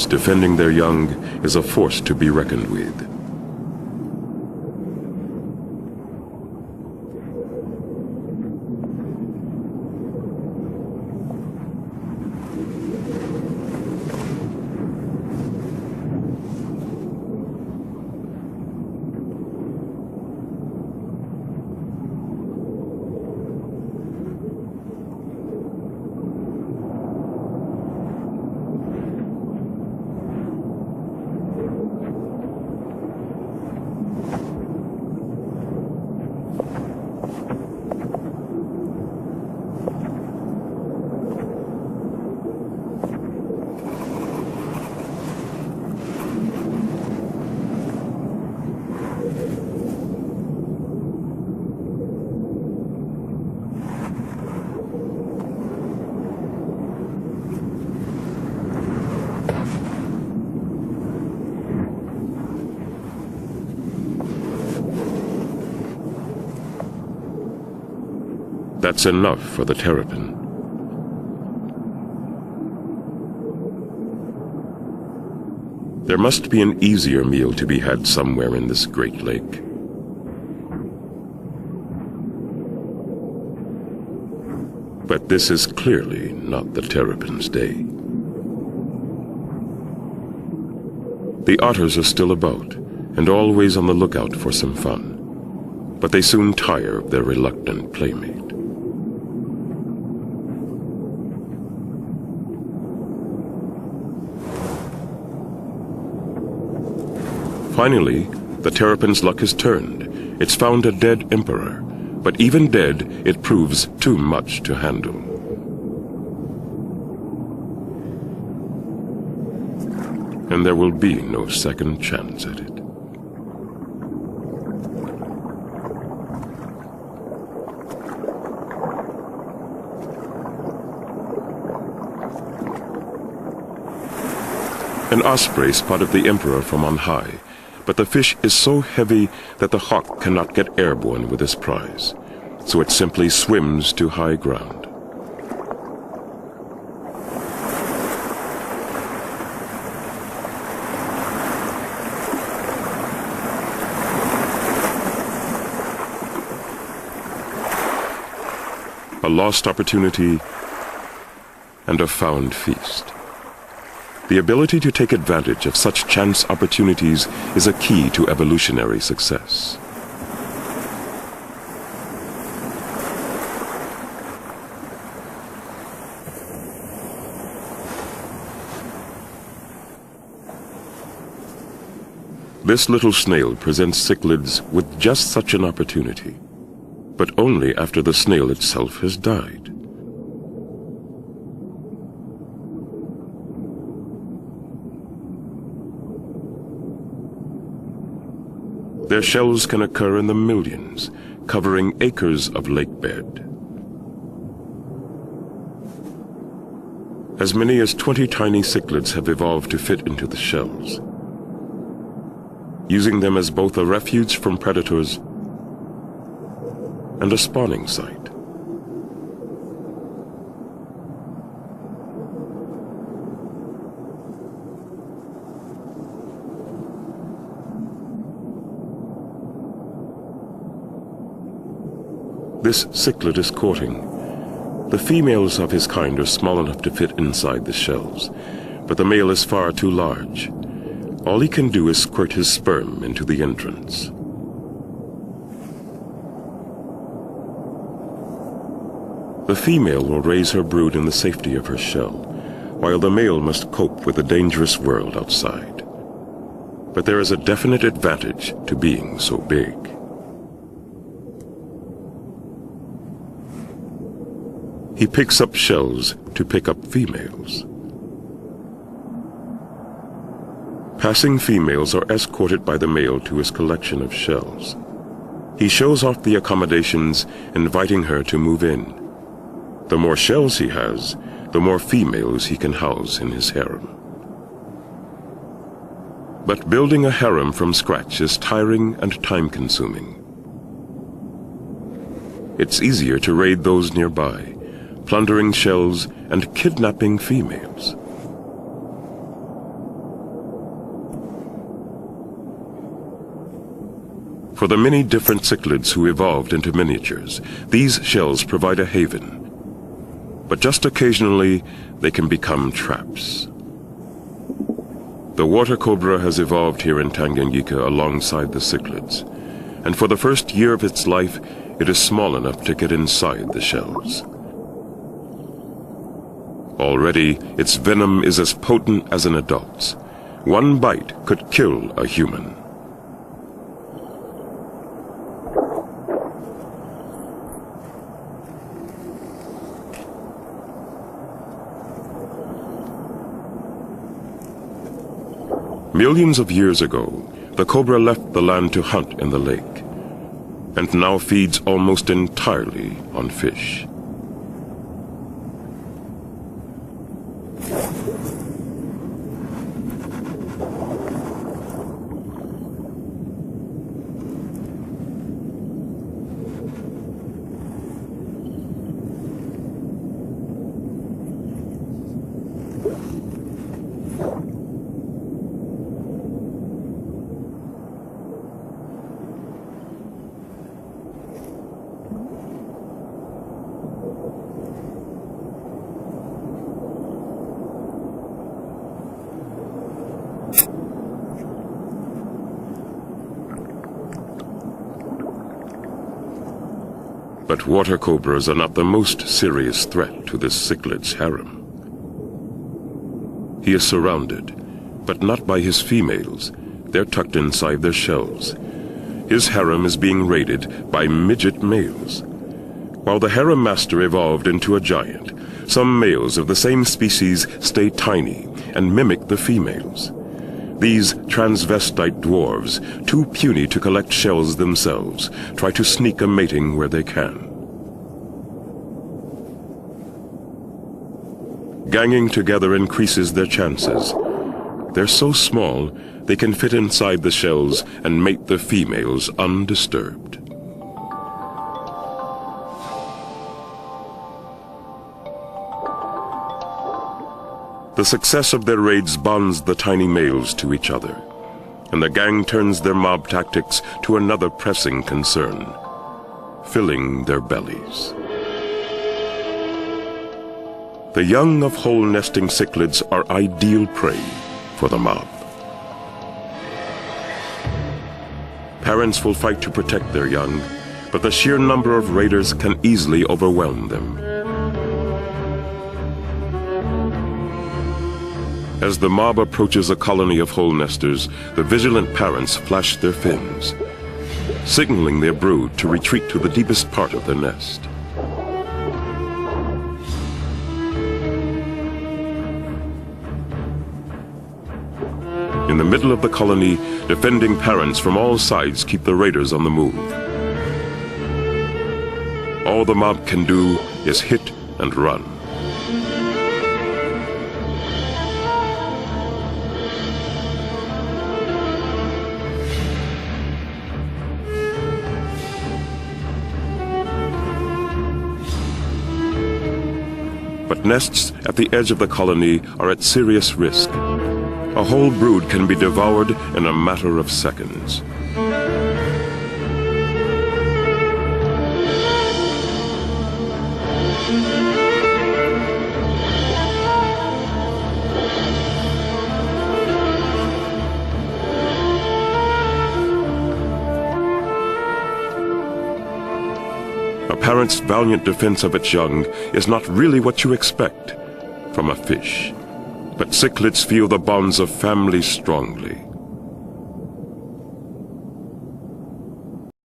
defending their young is a force to be reckoned with. That's enough for the terrapin. There must be an easier meal to be had somewhere in this great lake. But this is clearly not the terrapin's day. The otters are still about, and always on the lookout for some fun. But they soon tire of their reluctant playmate. Finally, the terrapin's luck has turned. It's found a dead emperor, but even dead, it proves too much to handle. And there will be no second chance at it. An osprey spotted the emperor from on high, but the fish is so heavy that the hawk cannot get airborne with his prize, so it simply swims to high ground. A lost opportunity and a found feast. The ability to take advantage of such chance opportunities is a key to evolutionary success. This little snail presents cichlids with just such an opportunity, but only after the snail itself has died. Their shells can occur in the millions, covering acres of lake bed. As many as 20 tiny cichlids have evolved to fit into the shells, using them as both a refuge from predators and a spawning site. This cichlid is courting. The females of his kind are small enough to fit inside the shells, but the male is far too large. All he can do is squirt his sperm into the entrance. The female will raise her brood in the safety of her shell, while the male must cope with the dangerous world outside. But there is a definite advantage to being so big. He picks up shells to pick up females. Passing females are escorted by the male to his collection of shells. He shows off the accommodations, inviting her to move in. The more shells he has, the more females he can house in his harem. But building a harem from scratch is tiring and time-consuming. It's easier to raid those nearby, plundering shells and kidnapping females. For the many different cichlids who evolved into miniatures, these shells provide a haven. But just occasionally, they can become traps. The water cobra has evolved here in Tanganyika alongside the cichlids, and for the first year of its life, it is small enough to get inside the shells. Already, its venom is as potent as an adult's. One bite could kill a human. Millions of years ago, the cobra left the land to hunt in the lake, and now feeds almost entirely on fish. But water cobras are not the most serious threat to this cichlid's harem. He is surrounded, but not by his females. They're tucked inside their shells. His harem is being raided by midget males. While the harem master evolved into a giant, some males of the same species stay tiny and mimic the females. These transvestite dwarves, too puny to collect shells themselves, try to sneak a mating where they can. Ganging together increases their chances. They're so small, they can fit inside the shells and mate the females undisturbed. The success of their raids bonds the tiny males to each other, and the gang turns their mob tactics to another pressing concern: filling their bellies. The young of hole-nesting cichlids are ideal prey for the mob. Parents will fight to protect their young, but the sheer number of raiders can easily overwhelm them. As the mob approaches a colony of hole nesters, the vigilant parents flash their fins, signaling their brood to retreat to the deepest part of the nest. In the middle of the colony, defending parents from all sides keep the raiders on the move. All the mob can do is hit and run. But nests at the edge of the colony are at serious risk. A whole brood can be devoured in a matter of seconds. A parent's valiant defense of its young is not really what you expect from a fish. But cichlids feel the bonds of family strongly.